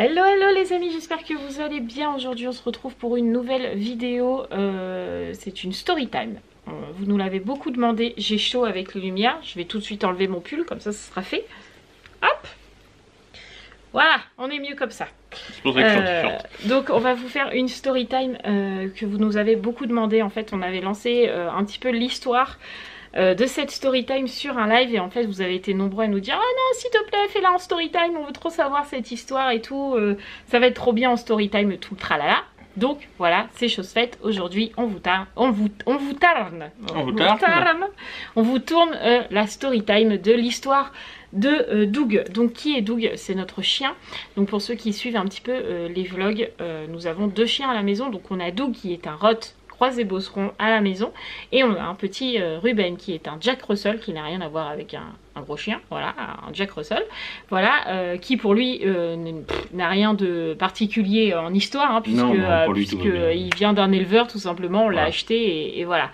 Hello hello les amis, j'espère que vous allez bien. Aujourd'hui on se retrouve pour une nouvelle vidéo, c'est une story time. Vous nous l'avez beaucoup demandé, j'ai chaud avec les lumières, je vais tout de suite enlever mon pull, comme ça sera fait. Hop, voilà, on est mieux comme ça. C'est pour ça que je suis en t-shirt. Donc on va vous faire une story time que vous nous avez beaucoup demandé. En fait on avait lancé un petit peu l'histoire de cette story time sur un live, et en fait vous avez été nombreux à nous dire: ah non s'il te plaît fais-la en story time, on veut trop savoir cette histoire et tout, ça va être trop bien en story time, tout le tralala. Donc voilà, c'est chose faite. Aujourd'hui on vous tourne la story time de l'histoire de Doug. Donc qui est Doug? C'est notre chien. Donc pour ceux qui suivent un petit peu les vlogs, nous avons deux chiens à la maison. Donc on a Doug qui est un Rot croisé bosseron à la maison, et on a un petit Ruben qui est un Jack Russell, qui n'a rien à voir avec un gros chien, voilà, un Jack Russell, voilà, qui pour lui n'a rien de particulier en histoire, hein, puisque il vient d'un éleveur tout simplement, on l'a acheté et voilà.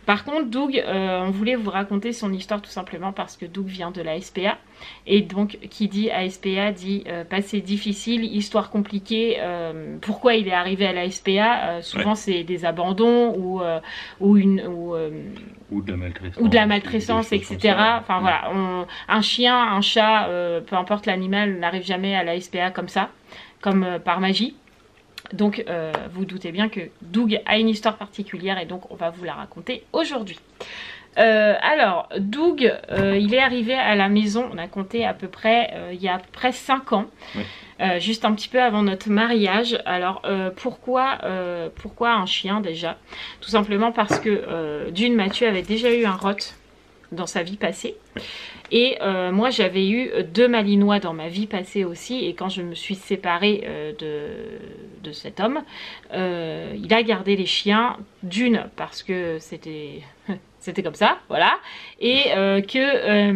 Par contre, Doug, on voulait vous raconter son histoire tout simplement parce que Doug vient de la SPA. Et donc, qui dit ASPA dit passé difficile, histoire compliquée. Pourquoi il est arrivé à la SPA? Souvent, c'est des abandons ou de la maltraitance, etc. Enfin voilà, un chien, un chat, peu importe l'animal, n'arrive jamais à la SPA comme ça, comme par magie. Donc vous doutez bien que Doug a une histoire particulière, et donc on va vous la raconter aujourd'hui. Alors Doug, il est arrivé à la maison, on a compté à peu près il y a à peu près 5 ans, juste un petit peu avant notre mariage. Alors pourquoi un chien déjà? Tout simplement parce que d'une, Mathieu avait déjà eu un Rot dans sa vie passée. Et moi j'avais eu 2 malinois dans ma vie passée aussi, et quand je me suis séparée de cet homme, il a gardé les chiens, d'une parce que c'était comme ça, voilà, et que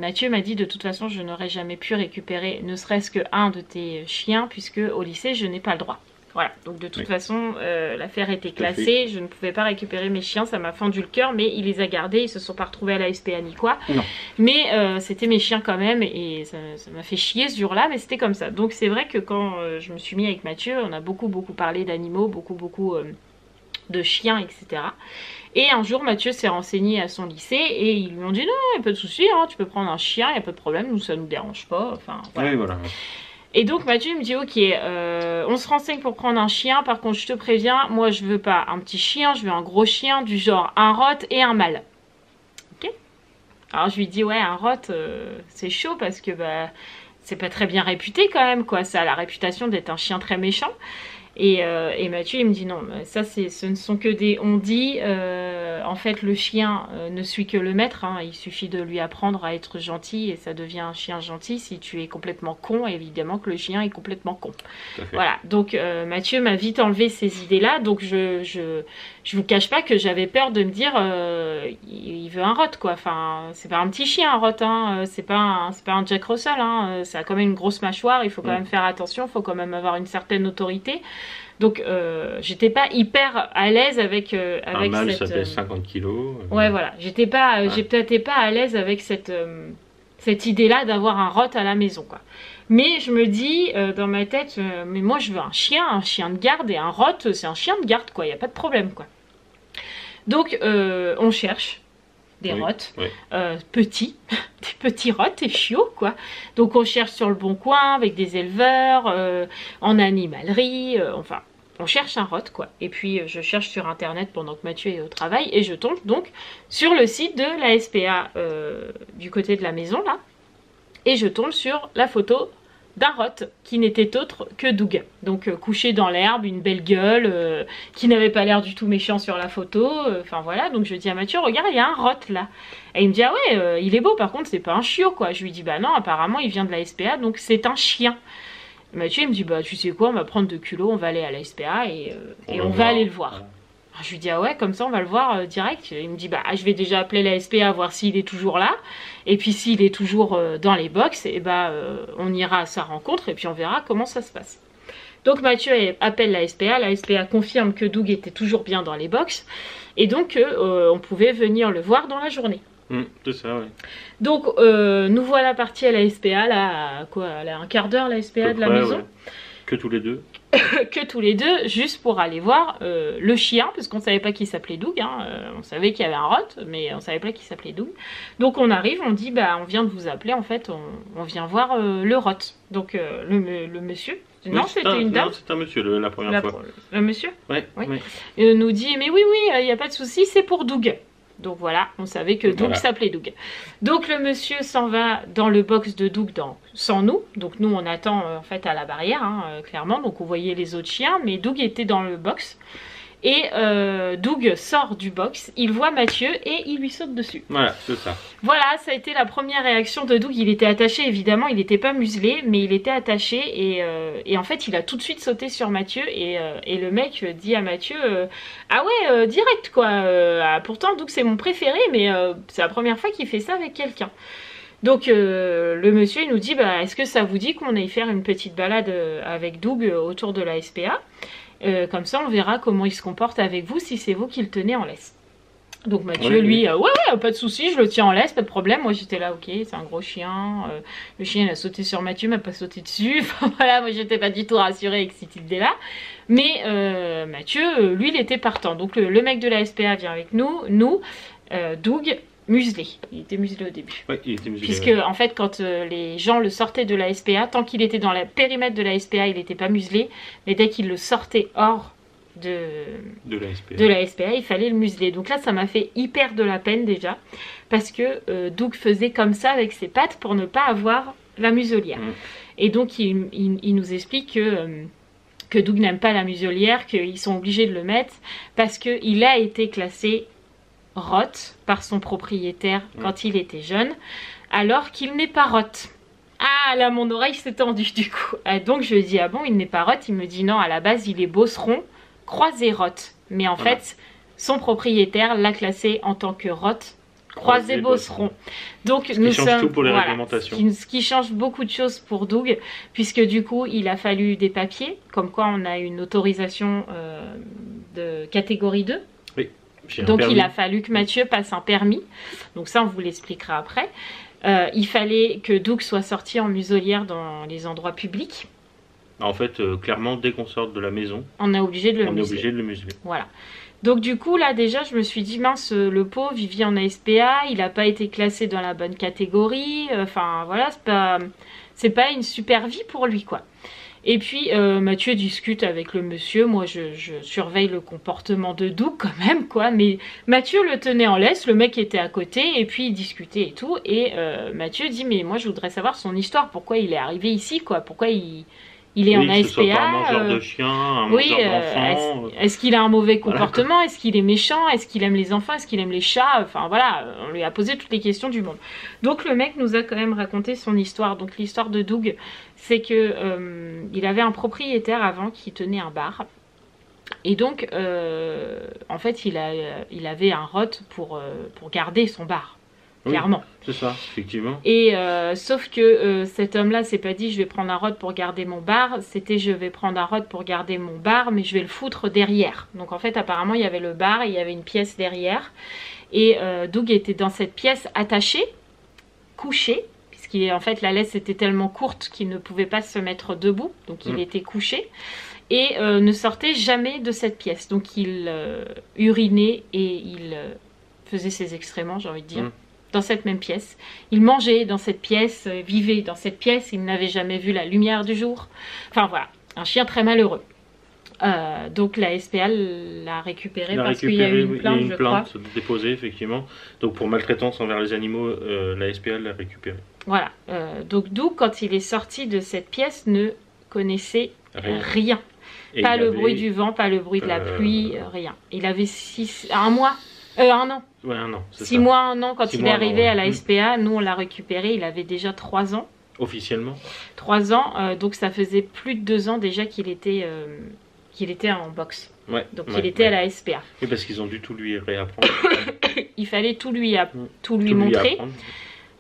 Mathieu m'a dit: de toute façon je n'aurais jamais pu récupérer ne serait-ce qu'un de tes chiens, puisque au lycée je n'ai pas le droit. Voilà, donc de toute façon, l'affaire était classée, je ne pouvais pas récupérer mes chiens, ça m'a fendu le cœur, mais il les a gardés, ils se sont pas retrouvés à la SPA ni quoi. Non. Mais c'était mes chiens quand même, et ça m'a fait chier ce jour-là, mais c'était comme ça. Donc c'est vrai que quand je me suis mis avec Mathieu, on a beaucoup parlé d'animaux, beaucoup de chiens, etc. Et un jour, Mathieu s'est renseigné à son lycée, et ils lui ont dit: non, il n'y a pas de souci, hein, tu peux prendre un chien, il n'y a pas de problème, nous ça nous dérange pas, enfin voilà. Oui, voilà. Et donc Mathieu me dit: ok, on se renseigne pour prendre un chien, par contre je te préviens, moi je veux pas un petit chien, je veux un gros chien, du genre un Rot et un mâle. Ok. Alors je lui dis: ouais, un Rot c'est chaud, parce que bah, c'est pas très bien réputé quand même, quoi, ça a la réputation d'être un chien très méchant. Et Mathieu il me dit: non, ça ce ne sont que des on-dit, en fait le chien ne suit que le maître, hein. Il suffit de lui apprendre à être gentil et ça devient un chien gentil. Si tu es complètement con, évidemment que le chien est complètement con. Voilà, donc Mathieu m'a vite enlevé ces idées là, donc je vous cache pas que j'avais peur de me dire il veut un Rot, quoi. Enfin c'est pas un petit chien un Rot, hein. C'est pas un Jack Russell, hein. Ça a quand même une grosse mâchoire, il faut quand même faire attention, il faut quand même avoir une certaine autorité. Donc j'étais pas hyper à l'aise avec un mâle, ça pèse 50 kilos. Ouais, voilà, j'étais pas à l'aise avec cette idée là d'avoir un Rot à la maison, quoi. Mais je me dis dans ma tête, mais moi je veux un chien de garde, et un Rot c'est un chien de garde, quoi, y a pas de problème, quoi. Donc on cherche des Rots, petits, des petits Rots et chiots, quoi. Donc on cherche sur le bon coin avec des éleveurs, en animalerie, enfin on cherche un Rot, quoi. Et puis je cherche sur internet pendant que Mathieu est au travail, et je tombe donc sur le site de la SPA du côté de la maison là, et je tombe sur la photo d'un Rot qui n'était autre que Doug. Donc couché dans l'herbe, une belle gueule, qui n'avait pas l'air du tout méchant sur la photo, enfin voilà. Donc je dis à Mathieu: regarde, il y a un Rot là. Et il me dit: ah ouais, il est beau, par contre c'est pas un chiot, quoi. Je lui dis: bah non, apparemment il vient de la SPA, donc c'est un chien. Mathieu il me dit: bah tu sais quoi, on va prendre 2 culot, on va aller à la SPA et on va aller le voir. Je lui dis: ah ouais, comme ça on va le voir direct. Il me dit: bah je vais déjà appeler la SPA, voir s'il est toujours là, et puis s'il est toujours dans les box, et bah on ira à sa rencontre, et puis on verra comment ça se passe. Donc Mathieu appelle la SPA confirme que Doug était toujours bien dans les box, et donc on pouvait venir le voir dans la journée. C'est ça, oui. Donc, nous voilà partis à la SPA, là, à quoi, à un quart d'heure, la SPA de la maison. Ouais. Que tous les deux. Que tous les deux, juste pour aller voir le chien, parce qu'on savait pas qu'il s'appelait Doug, hein. On savait qu'il y avait un rot, mais on savait pas qu'il s'appelait Doug. Donc on arrive, on dit, bah on vient de vous appeler, en fait, on vient voir le rot. Donc le monsieur, non, c'était une dame. C'est un monsieur la première fois. Le monsieur? Oui. Nous dit, mais oui, il n'y a pas de souci, c'est pour Doug. Donc voilà, on savait que Doug s'appelait Doug. Donc le monsieur s'en va dans le box de Doug sans nous. Donc nous on attend en fait à la barrière, hein, clairement. Donc on voyait les autres chiens, mais Doug était dans le box. Et Doug sort du box, il voit Mathieu et il lui saute dessus. Voilà, c'est ça. Voilà, ça a été la première réaction de Doug. Il était attaché, évidemment, il n'était pas muselé, mais il était attaché. Et en fait, il a tout de suite sauté sur Mathieu. Et le mec dit à Mathieu, ah ouais, direct quoi. Pourtant, Doug c'est mon préféré, mais c'est la première fois qu'il fait ça avec quelqu'un. Donc le monsieur il nous dit, bah, est-ce que ça vous dit qu'on aille faire une petite balade avec Doug autour de la SPA? Comme ça on verra comment il se comporte avec vous si c'est vous qui le tenez en laisse. Donc Mathieu lui, ouais, pas de souci, je le tiens en laisse, pas de problème. Moi j'étais là, ok, c'est un gros chien. Le chien il a sauté sur Mathieu, m'a pas sauté dessus. Enfin voilà, moi j'étais pas du tout rassurée avec cette idée là. Mais Mathieu, lui il était partant. Donc le mec de la SPA vient avec nous, Doug muselé. Il était muselé au début. Ouais, il était muselé. Puisque en fait quand les gens le sortaient de la SPA, tant qu'il était dans le périmètre de la SPA, il n'était pas muselé. Mais dès qu'il le sortait hors de la SPA, il fallait le museler. Donc là ça m'a fait hyper de la peine déjà. Parce que Doug faisait comme ça avec ses pattes pour ne pas avoir la muselière. Et donc il nous explique que Doug n'aime pas la muselière, qu'ils sont obligés de le mettre parce qu'il a été classé rot par son propriétaire quand il était jeune, alors qu'il n'est pas rot. Ah là mon oreille s'est tendue du coup. Donc je lui dis, ah bon, il n'est pas rot? Il me dit non, à la base il est bosseron croisé rot. Mais en fait son propriétaire l'a classé en tant que rot croisé bosseron. Donc ce qui change tout pour les réglementations. Ce qui change beaucoup de choses pour Doug, puisque du coup il a fallu des papiers, comme quoi on a une autorisation de catégorie 2. Oui. Donc il a fallu que Mathieu passe un permis. Donc ça on vous l'expliquera après. Il fallait que Doug soit sorti en muselière dans les endroits publics. En fait, clairement, dès qu'on sort de la maison, on est obligé de le museler. On est obligé de le museler. Voilà. Donc du coup là déjà je me suis dit, mince, le pauvre il vit en ASPA, il n'a pas été classé dans la bonne catégorie. Enfin voilà, c'est pas une super vie pour lui quoi. Et puis Mathieu discute avec le monsieur. Moi je surveille le comportement de Doug quand même quoi. Mais Mathieu le tenait en laisse, le mec était à côté et puis il discutait et tout. Et Mathieu dit, mais moi je voudrais savoir son histoire, pourquoi il est arrivé ici quoi, pourquoi il est en ASPA. Que ce soit pas un mangeur de chien, un mangeur d'enfants. Est-ce qu'il a un mauvais comportement? Est-ce qu'il est méchant? Est-ce qu'il aime les enfants? Est-ce qu'il aime les chats? Enfin voilà, on lui a posé toutes les questions du monde. Donc le mec nous a quand même raconté son histoire. Donc l'histoire de Doug, c'est que il avait un propriétaire avant qui tenait un bar. Et donc en fait il avait un rot pour garder son bar. Clairement. Oui, c'est ça, effectivement. Et sauf que cet homme-là s'est pas dit je vais prendre un rod pour garder mon bar, c'était je vais prendre un rod pour garder mon bar, mais je vais le foutre derrière. Donc en fait apparemment il y avait le bar et il y avait une pièce derrière. Et Doug était dans cette pièce attaché, couché, puisqu'en fait la laisse était tellement courte qu'il ne pouvait pas se mettre debout, donc il était couché. Et ne sortait jamais de cette pièce. Donc il urinait et il faisait ses excréments, j'ai envie de dire. Dans cette même pièce. Il mangeait dans cette pièce, vivait dans cette pièce, il n'avait jamais vu la lumière du jour. Enfin voilà, un chien très malheureux. Donc la SPA l'a récupéré parce qu'il y a eu une plainte, je crois. Déposée, effectivement. Donc pour maltraitance envers les animaux, la SPA l'a récupéré. Voilà. Donc Doug, quand il est sorti de cette pièce, ne connaissait rien. Pas le bruit du vent, pas le bruit de la pluie, rien. Il avait un an. Ouais, un an. 6 mois, 1 an, quand il est arrivé à la SPA, nous on l'a récupéré, il avait déjà 3 ans. Officiellement 3 ans, donc ça faisait plus de 2 ans déjà qu'il était en boxe. Ouais, donc il était à la SPA. Oui, parce qu'ils ont dû tout lui réapprendre. Il fallait tout lui montrer.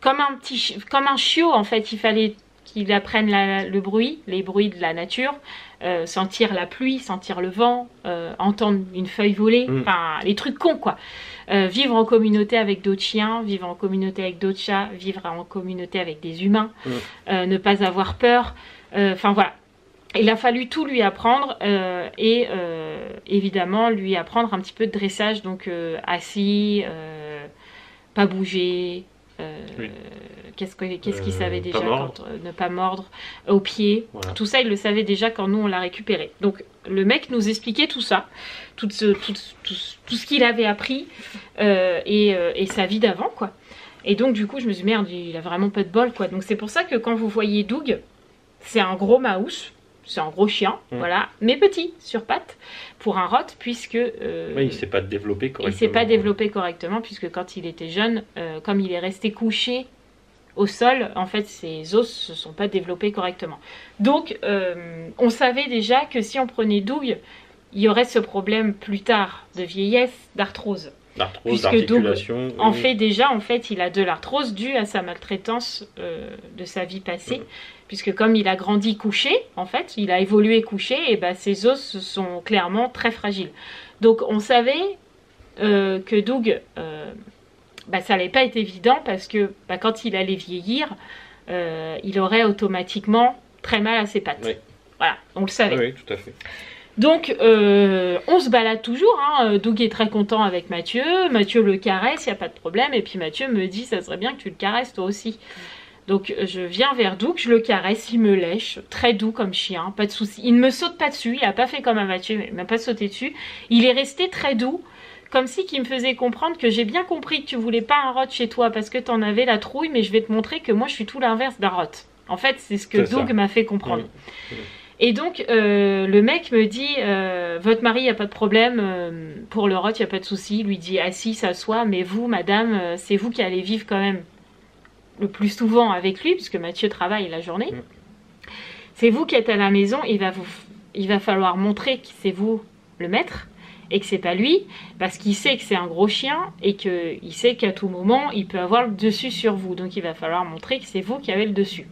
Comme un chiot en fait, il fallait qu'il apprenne le bruit, les bruits de la nature, sentir la pluie, sentir le vent, entendre une feuille voler, enfin les trucs cons quoi. Vivre en communauté avec d'autres chiens, vivre en communauté avec d'autres chats, vivre en communauté avec des humains, ne pas avoir peur, enfin voilà. Il a fallu tout lui apprendre et évidemment lui apprendre un petit peu de dressage, donc assis, pas bouger, qu'est-ce qu'il savait déjà ne pas mordre, au pied, voilà. Tout ça il le savait déjà quand nous on l'a récupéré. Donc le mec nous expliquait tout ça, tout ce qu'il avait appris et sa vie d'avant quoi. Et donc du coup je me suis dit merde, il a vraiment pas de bol quoi. Donc c'est pour ça que quand vous voyez Doug, c'est un gros mouse. C'est un gros chien, voilà, mais petit, sur pattes, pour un rot, puisque... oui, il ne s'est pas développé correctement. Il ne s'est pas développé correctement, puisque quand il était jeune, comme il est resté couché au sol, en fait, ses os ne se sont pas développés correctement. Donc, on savait déjà que si on prenait Doug, il y aurait ce problème plus tard de vieillesse, d'arthrose. L'arthrose, l'articulation. Doug en fait déjà, en fait, il a de l'arthrose due à sa maltraitance de sa vie passée. Puisque comme il a grandi couché, en fait, il a évolué couché, et ben ses os sont clairement très fragiles. Donc on savait que Doug, ça n'allait pas être évident parce que quand il allait vieillir, il aurait automatiquement très mal à ses pattes. Oui. Voilà, on le savait. Oui, tout à fait. Donc on se balade toujours, hein. Doug est très content avec Mathieu, Mathieu le caresse, il n'y a pas de problème, et puis Mathieu me dit ça serait bien que tu le caresses toi aussi. Donc je viens vers Doug, je le caresse, il me lèche, très doux comme chien, pas de souci. Il ne me saute pas dessus, il n'a pas fait comme un Mathieu, il m'a pas sauté dessus. Il est resté très doux, comme si qu'il me faisait comprendre que j'ai bien compris que tu voulais pas un rot chez toi parce que tu en avais la trouille, mais je vais te montrer que moi je suis tout l'inverse d'un rot. En fait c'est ce que Doug m'a fait comprendre. Et donc le mec me dit votre mari il n'y a pas de problème, pour le rot il n'y a pas de souci. Il lui dit assis, s'assoit, mais vous madame, c'est vous qui allez vivre quand même le plus souvent avec lui, puisque Mathieu travaille la journée. C'est vous qui êtes à la maison, il va falloir montrer que c'est vous le maître et que c'est pas lui, parce qu'il sait que c'est un gros chien et qu'il sait qu'à tout moment il peut avoir le dessus sur vous, donc il va falloir montrer que c'est vous qui avez le dessus.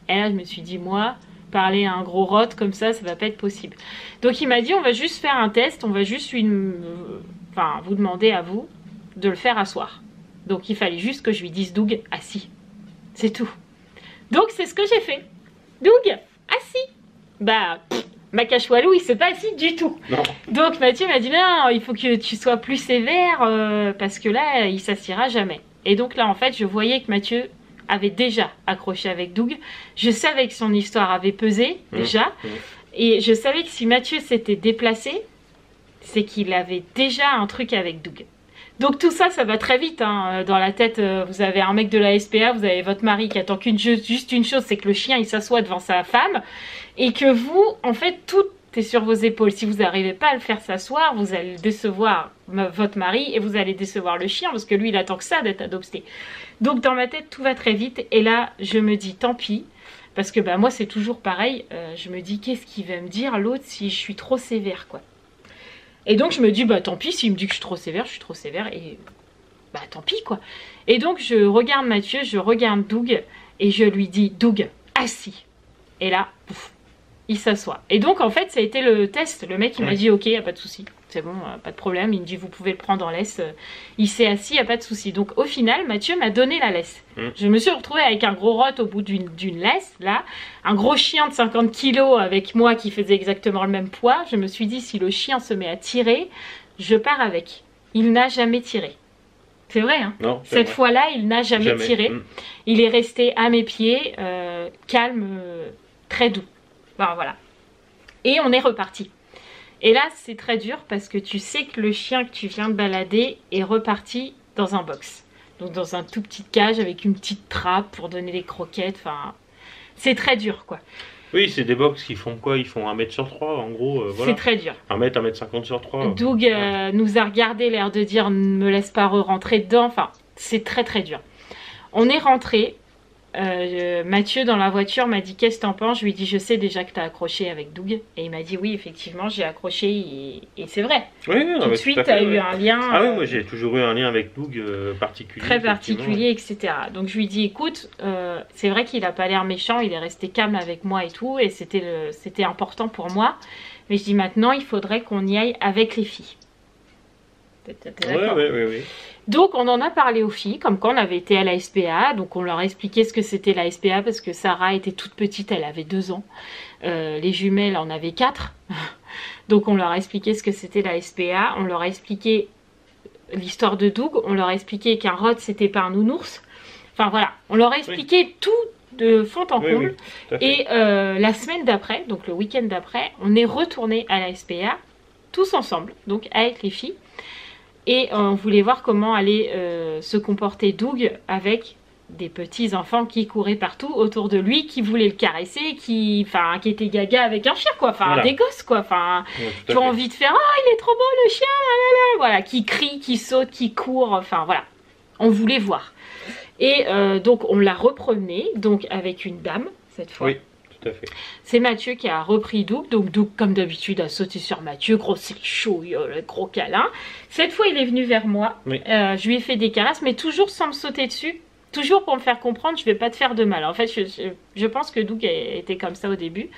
Et là je me suis dit moi, parler à un gros rot comme ça va pas être possible. Donc il m'a dit on va juste faire un test, on va juste vous demander à vous de le faire asseoir. Donc il fallait juste que je lui dise Doug assis. C'est tout. Donc c'est ce que j'ai fait. Doug, assis. Macachoualou, il s'est pas assis du tout. Non. Donc Mathieu m'a dit non, il faut que tu sois plus sévère parce que là, il s'assiera jamais. Et donc là, en fait, je voyais que Mathieu avait déjà accroché avec Doug. Je savais que son histoire avait pesé déjà. Et je savais que si Mathieu s'était déplacé, c'est qu'il avait déjà un truc avec Doug. Donc tout ça, ça va très vite, hein. Dans la tête, vous avez un mec de la SPA, vous avez votre mari qui attend juste une chose, c'est que le chien il s'assoit devant sa femme et que vous, en fait, tout est sur vos épaules. Si vous n'arrivez pas à le faire s'asseoir, vous allez décevoir votre mari et vous allez décevoir le chien parce que lui, il attend que ça d'être adopté. Donc dans ma tête, tout va très vite et là, je me dis tant pis parce que moi, c'est toujours pareil. Je me dis qu'est-ce qu'il va me dire l'autre si je suis trop sévère, quoi. Et donc je me dis tant pis, s'il me dit que je suis trop sévère et tant pis quoi. Et donc je regarde Mathieu, je regarde Doug et je lui dis Doug, assis. Et là, il s'assoit. Et donc en fait ça a été le test, le mec il m'a dit ok, y a pas de souci, c'est bon, pas de problème. Il me dit vous pouvez le prendre en laisse, il s'est assis, y a pas de souci. Donc au final Mathieu m'a donné la laisse. Je me suis retrouvée avec un gros rot au bout d'une laisse là, un gros chien de 50 kilos avec moi qui faisait exactement le même poids. Je me suis dit si le chien se met à tirer, je pars avec. Il n'a jamais tiré. C'est vrai, hein. Non, cette fois-là, il n'a jamais tiré. Il est resté à mes pieds, calme, très doux. Voilà. Et on est reparti. Et là, c'est très dur parce que tu sais que le chien que tu viens de balader est reparti dans un box. Donc dans un tout petit cage avec une petite trappe pour donner les croquettes. Enfin, c'est très dur, quoi. Oui, c'est des box qui font quoi? Ils font 1 mètre sur 3, en gros. Voilà. C'est très dur. 1 mètre, 1 mètre 50 sur 3. Doug nous a regardé, l'air de dire ne me laisse pas re-rentrer dedans. Enfin, c'est très très dur. On est rentré Mathieu dans la voiture m'a dit qu'est-ce que t'en penses? Je lui ai dit je sais déjà que t'as accroché avec Doug. Et il m'a dit oui effectivement j'ai accroché et c'est vrai. Oui, Tout de suite t'as eu un lien. Ah oui, moi j'ai toujours eu un lien avec Doug particulier. Très particulier, etc. Donc je lui dis écoute, c'est vrai qu'il a pas l'air méchant, il est resté calme avec moi et tout, et c'était important pour moi. Mais je dis maintenant il faudrait qu'on y aille avec les filles. Oui. Donc on en a parlé aux filles, comme quand on avait été à la SPA, donc on leur a expliqué ce que c'était la SPA parce que Sarah était toute petite, elle avait 2 ans, les jumelles en avaient 4, donc on leur a expliqué ce que c'était la SPA, on leur a expliqué l'histoire de Doug, on leur a expliqué qu'un rod c'était pas un nounours, enfin voilà, on leur a expliqué tout de fond en comble, et la semaine d'après, donc le week-end d'après, on est retourné à la SPA, tous ensemble, donc avec les filles. Et on voulait voir comment allait se comporter Doug avec des petits enfants qui couraient partout autour de lui, qui voulaient le caresser, qui étaient gaga avec un chien, quoi. Enfin, des gosses, quoi. Enfin, qui ont envie de faire « Oh, il est trop beau, le chien, là, là, là. » Voilà, qui crient, qui sautent, qui courent. Enfin, voilà. On voulait voir. Et donc, on l'a repromené, donc avec une dame, cette fois. Oui. Tout à fait. C'est Mathieu qui a repris Doug. Donc Doug, comme d'habitude, a sauté sur Mathieu. Gros, c'est chaud, le gros câlin. Cette fois, il est venu vers moi. Oui. Je lui ai fait des caresses, mais toujours sans me sauter dessus. Toujours pour me faire comprendre, je vais pas te faire de mal. En fait, je pense que Doug était comme ça au début.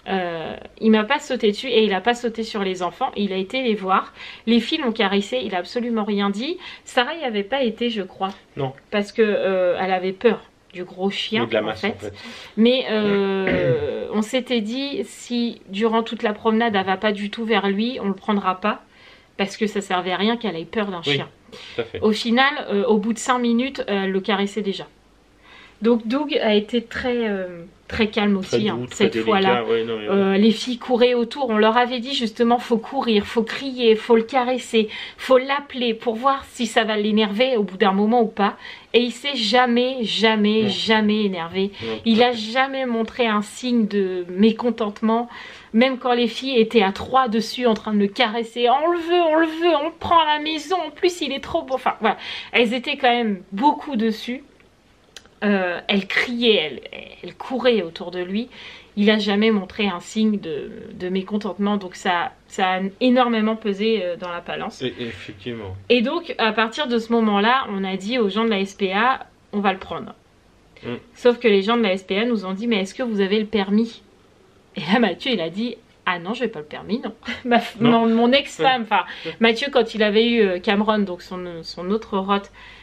Il m'a pas sauté dessus et il a pas sauté sur les enfants. Il a été les voir. Les filles l'ont caressé. Il a absolument rien dit. Sarah y avait pas été, je crois. Non. Parce que elle avait peur du gros chien, de la masse, en fait. Mais on s'était dit, si durant toute la promenade elle va pas du tout vers lui, on le prendra pas, parce que ça servait à rien qu'elle ait peur d'un chien. Tout à fait. Au final, au bout de 5 minutes, elle le caressait déjà. Donc Doug a été très calme aussi, doux, cette fois-là. Les filles couraient autour. On leur avait dit justement, faut courir, faut crier, faut le caresser, faut l'appeler pour voir si ça va l'énerver au bout d'un moment ou pas. Et il s'est jamais énervé. Il a jamais montré un signe de mécontentement. Même quand les filles étaient à 3 dessus en train de le caresser, on le veut, on le prend à la maison. En plus, il est trop beau. Enfin voilà, elles étaient quand même beaucoup dessus. Elle criait, elle courait autour de lui. Il n'a jamais montré un signe de mécontentement. Donc ça a énormément pesé dans la balance. Effectivement. Et donc, à partir de ce moment-là, on a dit aux gens de la SPA, on va le prendre. Sauf que les gens de la SPA nous ont dit, mais est-ce que vous avez le permis? Et là, Mathieu, il a dit, ah non, je n'ai pas le permis, non. Mon ex-femme, enfin, Mathieu, quand il avait eu Cameron, donc son autre rot,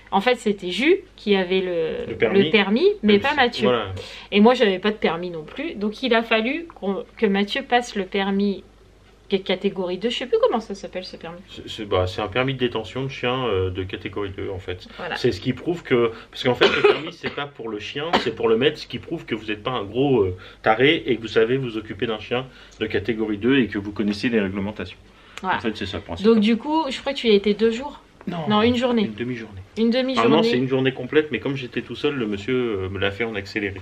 en fait, c'était Jus qui avait le permis, mais pas Mathieu. Voilà. Et moi, j'avais pas de permis non plus. Donc, il a fallu que Mathieu passe le permis catégorie 2. Je sais plus comment ça s'appelle, ce permis. C'est un permis de détention de chien de catégorie 2, en fait. Voilà. C'est ce qui prouve que... Parce qu'en fait, le permis, c'est pas pour le chien, c'est pour le maître, ce qui prouve que vous n'êtes pas un gros taré et que vous savez vous occuper d'un chien de catégorie 2 et que vous connaissez les réglementations. Voilà. En fait, c'est ça le principe. Donc, du coup, je crois que tu y as été 2 jours. Non, une journée. Une demi-journée. Une demi-journée. Non, c'est une journée complète, mais comme j'étais tout seul, le monsieur me l'a fait en accéléré.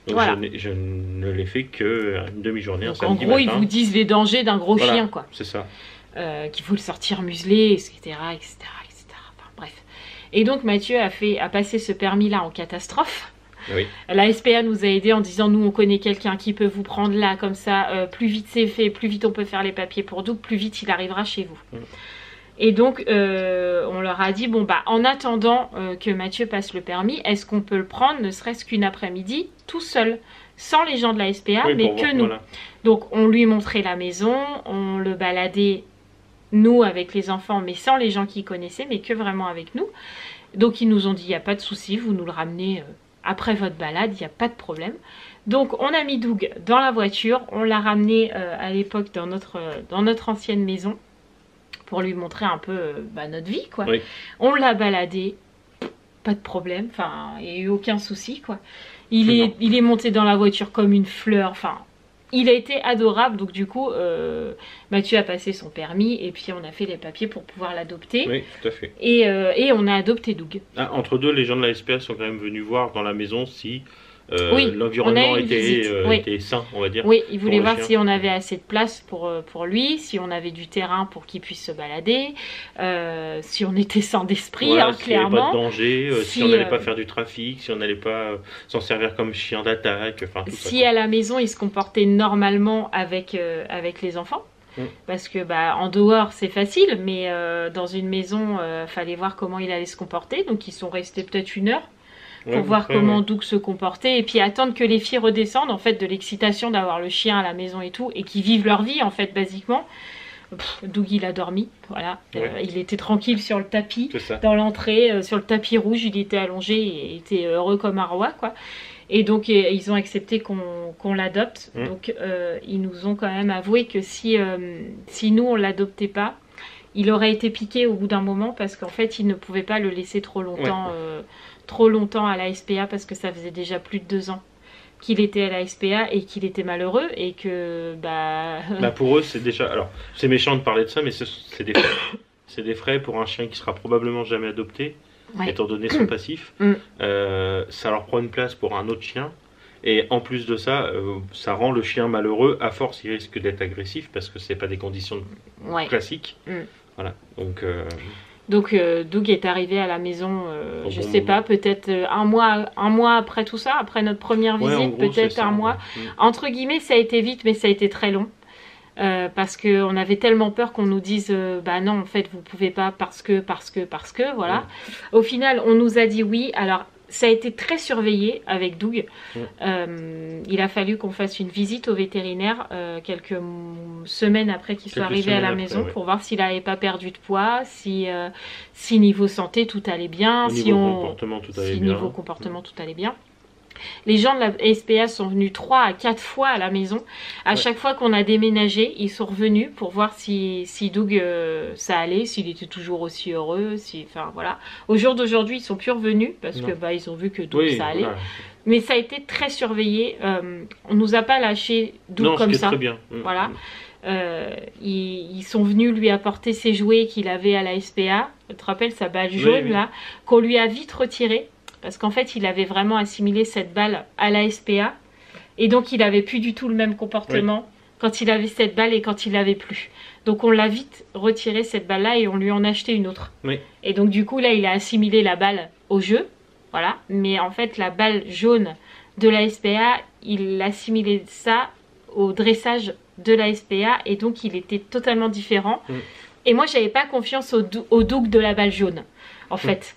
Donc voilà. je ne l'ai fait qu'une demi-journée, un samedi matin. En gros, ils vous disent les dangers d'un gros chien, quoi. C'est ça. Qu'il faut le sortir muselé, etc., etc., etc. Enfin, bref. Et donc, Mathieu a passé ce permis-là en catastrophe. Oui. La SPA nous a aidés en disant, nous, on connaît quelqu'un qui peut vous prendre là, comme ça, plus vite c'est fait, plus vite on peut faire les papiers pour Doug, plus vite il arrivera chez vous. Et donc, on leur a dit, bon, bah, en attendant que Mathieu passe le permis, est-ce qu'on peut le prendre, ne serait-ce qu'une après-midi, tout seul, sans les gens de la SPA, mais que nous. Voilà. Donc, on lui montrait la maison, on le baladait, nous, avec les enfants, mais sans les gens qui connaissaient, mais que vraiment avec nous. Donc, ils nous ont dit, il n'y a pas de souci, vous nous le ramenez après votre balade, il n'y a pas de problème. Donc, on a mis Doug dans la voiture, on l'a ramené à l'époque dans notre ancienne maison, pour lui montrer un peu notre vie, quoi. Oui. On l'a baladé, pas de problème, enfin, il n'y a eu aucun souci, quoi. Il est monté dans la voiture comme une fleur, enfin, il a été adorable, donc du coup, Mathieu a passé son permis, et puis on a fait les papiers pour pouvoir l'adopter. Oui, tout à fait. Et on a adopté Doug. Entre deux, les gens de la SPA sont quand même venus voir dans la maison si Oui, on a l'environnement eu une visite, oui. était sain, on va dire. Oui, il voulait le voir chien. si on avait assez de place pour lui, si on avait du terrain pour qu'il puisse se balader, si on était sain d'esprit, Voilà, hein, s'il n'y avait pas de clairement. danger, si Si, on n'allait pas faire du trafic, si on n'allait pas s'en servir comme chien d'attaque, enfin tout ça. Si Quoi. à la maison il se comportait normalement avec les enfants. Parce que en dehors c'est facile, mais dans une maison, fallait voir comment il allait se comporter. Donc ils sont restés peut-être 1 heure pour voir comment Doug se comportait et puis attendre que les filles redescendent en fait de l'excitation d'avoir le chien à la maison et tout et qu'ils vivent leur vie en fait basiquement. Doug il a dormi, voilà, il était tranquille sur le tapis dans l'entrée, sur le tapis rouge, il était allongé et il était heureux comme un roi quoi. Et donc ils ont accepté qu'on l'adopte. Donc ils nous ont quand même avoué que si nous on l'adoptait pas, il aurait été piqué au bout d'un moment parce qu'en fait ils ne pouvaient pas le laisser trop longtemps à la SPA parce que ça faisait déjà plus de 2 ans qu'il était à la SPA et qu'il était malheureux et que pour eux c'est déjà, alors c'est méchant de parler de ça mais c'est des frais. C'est des frais pour un chien qui sera probablement jamais adopté. Étant donné son passif, ça leur prend une place pour un autre chien. Et en plus de ça, ça rend le chien malheureux. À force, il risque d'être agressif parce que c'est pas des conditions classiques. Voilà. Donc Doug est arrivé à la maison, je sais pas, peut-être un mois après tout ça, après notre première visite, peut-être un mois. Entre guillemets, ça a été vite, mais ça a été très long. Parce qu'on avait tellement peur qu'on nous dise non en fait vous pouvez pas parce que voilà. Au final on nous a dit oui. Alors ça a été très surveillé avec Doug. Il a fallu qu'on fasse une visite au vétérinaire quelques semaines après qu'il soit arrivé à la maison pour voir s'il n'avait pas perdu de poids, si niveau santé tout allait bien, niveau comportement tout allait bien. Les gens de la SPA sont venus 3 à 4 fois à la maison. À chaque fois qu'on a déménagé, ils sont revenus pour voir si Doug ça allait, s'il était toujours aussi heureux. Enfin voilà. Au jour d'aujourd'hui, ils sont plus revenus parce que ils ont vu que Doug ça allait. Voilà. Mais ça a été très surveillé. On nous a pas lâché Doug comme ça. Très bien. Voilà. Ils sont venus lui apporter ses jouets qu'il avait à la SPA. Tu te rappelles sa balle jaune là, qu'on lui a vite retirée. Parce qu'en fait, il avait vraiment assimilé cette balle à la SPA. Et donc, il n'avait plus du tout le même comportement quand il avait cette balle et quand il l'avait plus. Donc, on l'a vite retiré cette balle-là et on lui en a acheté une autre. Et donc, du coup, là, il a assimilé la balle au jeu. Voilà. Mais en fait, la balle jaune de la SPA, il assimilait ça au dressage de la SPA. Et donc, il était totalement différent. Et moi, j'avais pas confiance au Doug de la balle jaune, en fait.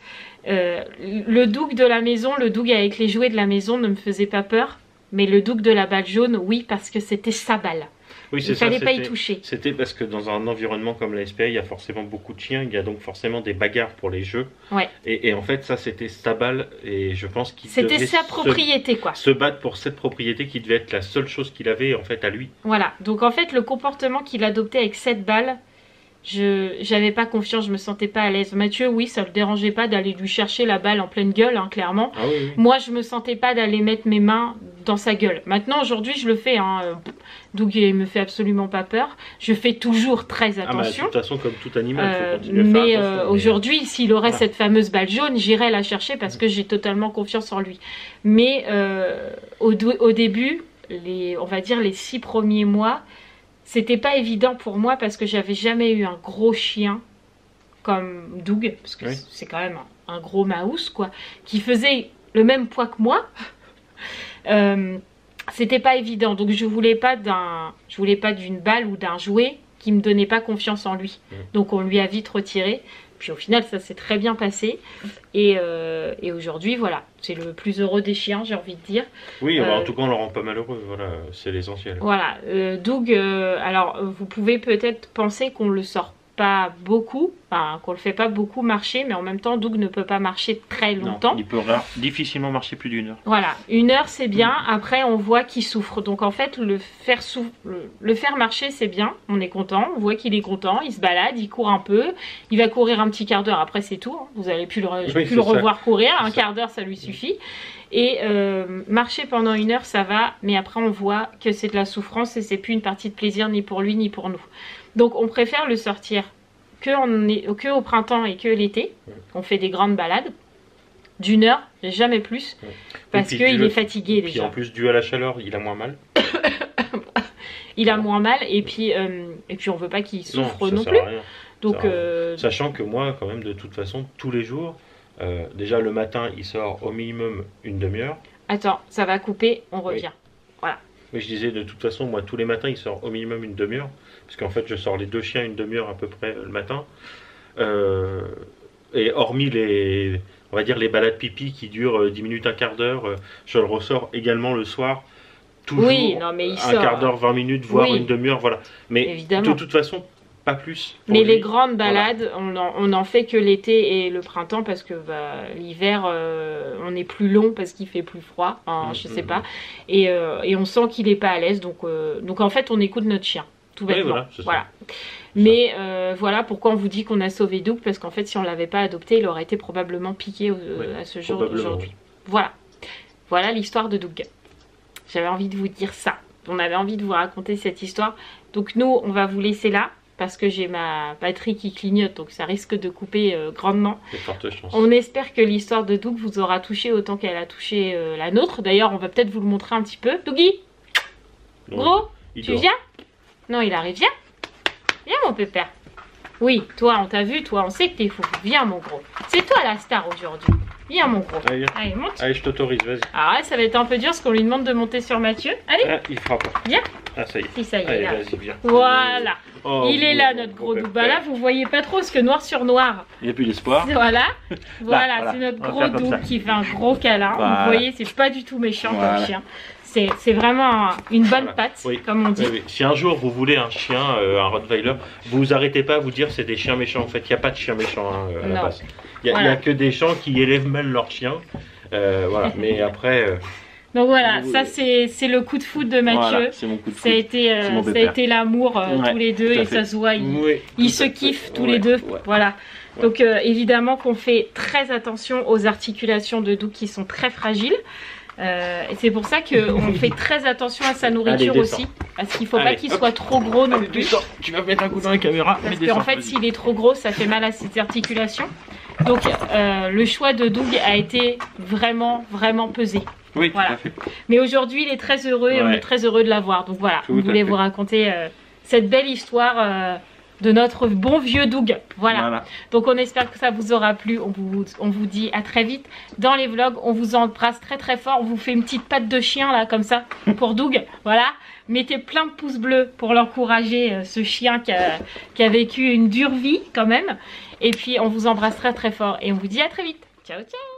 Le Doug de la maison, le Doug avec les jouets de la maison ne me faisait pas peur, mais le Doug de la balle jaune, oui, parce que c'était sa balle. Oui, il ne fallait pas y toucher. C'était parce que dans un environnement comme la SPA, il y a forcément beaucoup de chiens, il y a donc forcément des bagarres pour les jeux. Et en fait, ça c'était sa balle, et je pense qu'il c'était sa propriété, quoi. Se battre pour cette propriété qui devait être la seule chose qu'il avait en fait à lui. Voilà, donc en fait, le comportement qu'il adoptait avec cette balle, j'avais pas confiance, je me sentais pas à l'aise. Mathieu, oui, ça le dérangeait pas d'aller lui chercher la balle en pleine gueule, hein, clairement. Moi, je me sentais pas d'aller mettre mes mains dans sa gueule. Maintenant, aujourd'hui, je le fais. Doug, il me fait absolument pas peur. Je fais toujours très attention. De toute façon, comme tout animal, il faut continuer à faire attention. Aujourd'hui, s'il aurait cette fameuse balle jaune, j'irais la chercher parce que j'ai totalement confiance en lui. Mais au début, on va dire les 6 premiers mois, c'était pas évident pour moi parce que j'avais jamais eu un gros chien comme Doug, parce que c'est quand même un gros mouse, quoi, qui faisait le même poids que moi. C'était pas évident, donc je voulais pas d'une balle ou d'un jouet qui me donnait pas confiance en lui. Donc on lui a vite retiré. Puis au final, ça s'est très bien passé. Et aujourd'hui, voilà, c'est le plus heureux des chiens, j'ai envie de dire. Oui, en tout cas, on ne le rend pas malheureux. Voilà, c'est l'essentiel. Voilà, Doug, alors vous pouvez peut-être penser qu'on le sort pas beaucoup, enfin qu'on le fait pas beaucoup marcher, mais en même temps Doug ne peut pas marcher très longtemps. Non, il peut difficilement marcher plus d'1 heure. Voilà, 1 heure c'est bien, après on voit qu'il souffre, donc en fait le faire marcher c'est bien, on est content, on voit qu'il est content, il se balade, il court un peu, il va courir un petit quart d'heure, après c'est tout, hein. Vous allez plus le revoir courir, un quart d'heure ça lui suffit. Et marcher pendant 1 heure ça va, mais après on voit que c'est de la souffrance et c'est plus une partie de plaisir ni pour lui ni pour nous. Donc on préfère le sortir que au printemps et que l'été. On fait des grandes balades. d'une heure, jamais plus, parce qu'il est fatigué déjà. Puis en plus, dû à la chaleur, il a moins mal. Il a moins mal, et puis on veut pas qu'il souffre non plus. Donc, sachant que moi, quand même, de toute façon, tous les jours, déjà le matin, il sort au minimum une demi-heure. Attends, ça va couper, on revient. Voilà. Mais je disais, de toute façon, moi, tous les matins, il sort au minimum une demi-heure. Parce qu'en fait, je sors les 2 chiens une demi-heure à peu près le matin. Et hormis on va dire les balades pipi qui durent 10 minutes, un quart d'heure, je le ressors également le soir. Toujours non, mais un quart d'heure, 20 minutes, voire une demi-heure, voilà. Mais évidemment. de toute façon, pas plus. Mais les grandes balades, on en fait que l'été et le printemps parce que l'hiver, on est plus long parce qu'il fait plus froid, je sais pas. Et on sent qu'il est pas à l'aise, donc en fait, on écoute notre chien, tout bêtement. Voilà. Mais voilà pourquoi on vous dit qu'on a sauvé Doug, parce qu'en fait, si on l'avait pas adopté, il aurait été probablement piqué à ce jour d'aujourd'hui. Voilà. Voilà l'histoire de Doug. J'avais envie de vous dire ça. On avait envie de vous raconter cette histoire. Donc nous, on va vous laisser là, parce que j'ai ma batterie qui clignote, donc ça risque de couper grandement. On espère que l'histoire de Doug vous aura touché autant qu'elle a touché la nôtre. D'ailleurs, on va peut-être vous le montrer un petit peu. Dougie, gros, tu viens? Non, il arrive, viens. Viens mon pépère. Oui, toi, on t'a vu, toi, on sait que t'es fou. Viens mon gros. C'est toi la star aujourd'hui. Viens mon gros. Allez, monte. Allez, je t'autorise, vas-y. Ah ouais, ça va être un peu dur parce qu'on lui demande de monter sur Mathieu. Allez. Il fera pas. Viens. Ah, ça y est. Si, ça y est. Allez, vas-y, viens. Voilà. Il est là, notre gros Doug. Bah là, vous voyez pas trop parce que noir sur noir. Il n'y a plus d'espoir. Voilà. Voilà, c'est notre gros Doug qui fait un gros câlin. Voilà. Vous voyez, c'est pas du tout méchant comme chien. C'est vraiment une bonne patte, comme on dit. Si un jour vous voulez un chien, un Rottweiler, vous arrêtez pas à vous dire c'est des chiens méchants. En fait, il n'y a pas de chiens méchants à la base. Il n'y a que des gens qui élèvent mal leurs chiens. Voilà. Mais après. Donc voilà, ça c'est le coup de foudre de Mathieu. Voilà, c'est mon coup de foudre. Ça a été l'amour tous les deux, et ça se voit, ils se kiffent tous les deux. Voilà. Donc évidemment qu'on fait très attention aux articulations de Doug qui sont très fragiles. Et c'est pour ça qu'on fait très attention à sa nourriture aussi, parce qu'il ne faut pas qu'il soit trop gros non plus. Tu vas mettre un coup dans la caméra. Parce qu'en fait, s'il est trop gros, ça fait mal à ses articulations. Donc le choix de Doug a été vraiment pesé. Oui, voilà. Tout à fait. Mais aujourd'hui, il est très heureux et on est très heureux de l'avoir. Donc voilà, on voulait vous raconter cette belle histoire de notre bon vieux Doug. Voilà. Donc on espère que ça vous aura plu. On vous dit à très vite dans les vlogs. On vous embrasse très fort. On vous fait une petite patte de chien là comme ça pour Doug. Voilà. Mettez plein de pouces bleus pour l'encourager, ce chien qui a vécu une dure vie quand même. Et puis on vous embrasse très fort et on vous dit à très vite. Ciao ciao.